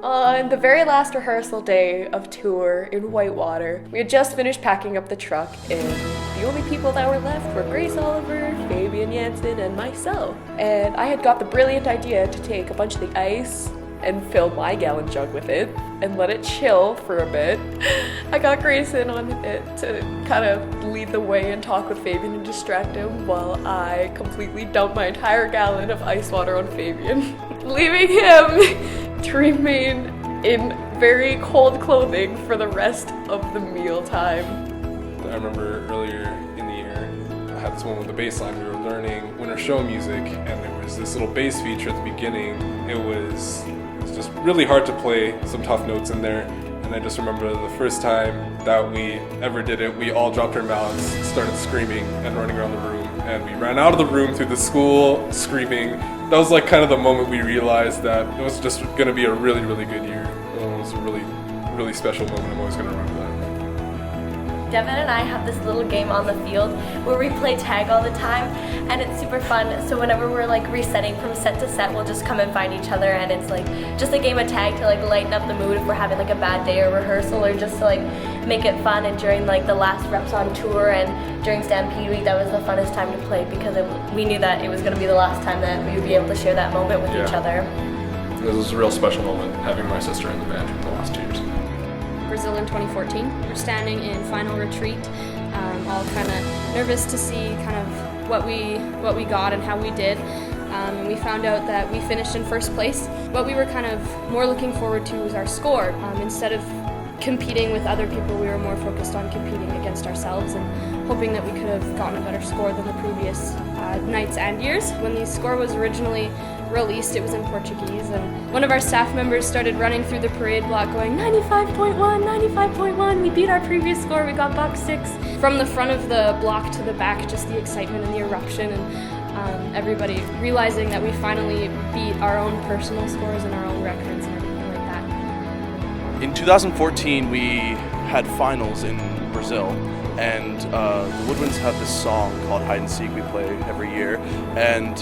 On the very last rehearsal day of tour in Whitewater, we had just finished packing up the truck, and the only people that were left were Grace Oliver, Fabian Jansen, and myself. And I had got the brilliant idea to take a bunch of the ice and fill my gallon jug with it and let it chill for a bit. I got Grace in on it to kind of lead the way and talk with Fabian and distract him while I completely dumped my entire gallon of ice water on Fabian, leaving him to remain in very cold clothing for the rest of the meal time. I remember earlier in the year, I had this one with the bass line. We were learning winter show music, and there was this little bass feature at the beginning. It was just really hard to play some tough notes in there. And I just remember the first time that we ever did it, we all dropped our mouths, started screaming and running around the room, and we ran out of the room through the school screaming. That was like kind of the moment we realized that it was just going to be a really, really good year. It was a really, really special moment. I'm always going to remember that. Devin and I have this little game on the field where we play tag all the time, and it's super fun. So whenever we're like resetting from set to set, we'll just come and find each other, and it's like just a game of tag to like lighten up the mood if we're having like a bad day or rehearsal, or just to like make it fun. And during like the last reps on tour and during Stampede week, that was the funnest time to play because we knew that it was going to be the last time that we would be able to share that moment with each other. It was a real special moment having my sister in the band for the last 2 years. Brazil in 2014. We're standing in final retreat, all kind of nervous to see kind of what we got and how we did. We found out that we finished in first place. What we were kind of more looking forward to was our score. Instead of competing with other people, we were more focused on competing against ourselves and hoping that we could have gotten a better score than the previous nights and years. When the score was originally released, it was in Portuguese, and one of our staff members started running through the parade block going 95.1, 95.1, we beat our previous score, we got box 6. From the front of the block to the back, just the excitement and the eruption, and everybody realizing that we finally beat our own personal scores and our own records and everything like that. In 2014, we had finals in Brazil, and the Woodwinds have this song called Hide and Seek we play every year, and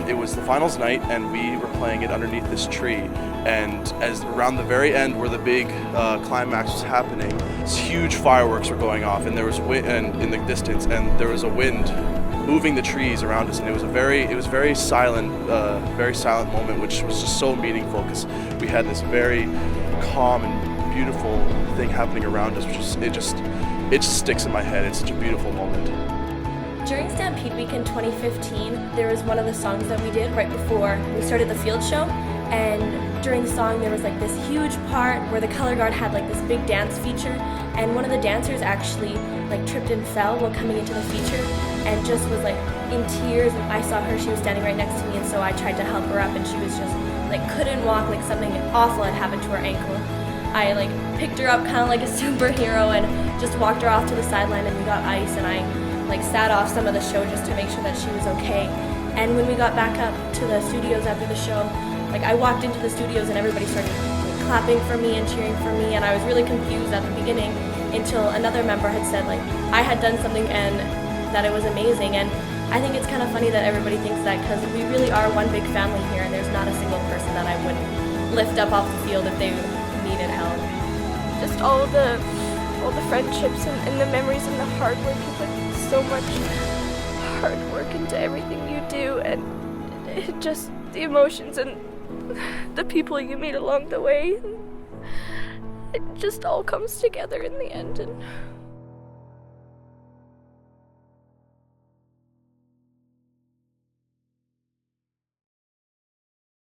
it was the finals night, and we were playing it underneath this tree, and as around the very end where the big climax was happening, these huge fireworks were going off, and there was wind in the distance, and there was a wind moving the trees around us, and it was very silent moment, which was just so meaningful because we had this very calm and beautiful thing happening around us, it just sticks in my head. It's such a beautiful moment. During Stampede Week in 2015, there was one of the songs that we did right before we started the field show, and during the song there was like this huge part where the color guard had like this big dance feature, and one of the dancers actually like tripped and fell while coming into the feature and just was like in tears. And I saw her, she was standing right next to me, and so I tried to help her up, and she was just like couldn't walk, like something awful had happened to her ankle. I like picked her up kind of like a superhero and just walked her off to the sideline, and we got ice, and I like sat off some of the show just to make sure that she was okay. And when we got back up to the studios after the show, like I walked into the studios and everybody started like clapping for me and cheering for me, and I was really confused at the beginning until another member had said like I had done something and that it was amazing. And I think it's kind of funny that everybody thinks that, because we really are one big family here, and there's not a single person that I wouldn't lift up off the field if they needed help. Just all the friendships and the memories and the hard work. You put so much hard work into everything you do, and just the emotions and the people you meet along the way. It just all comes together in the end. And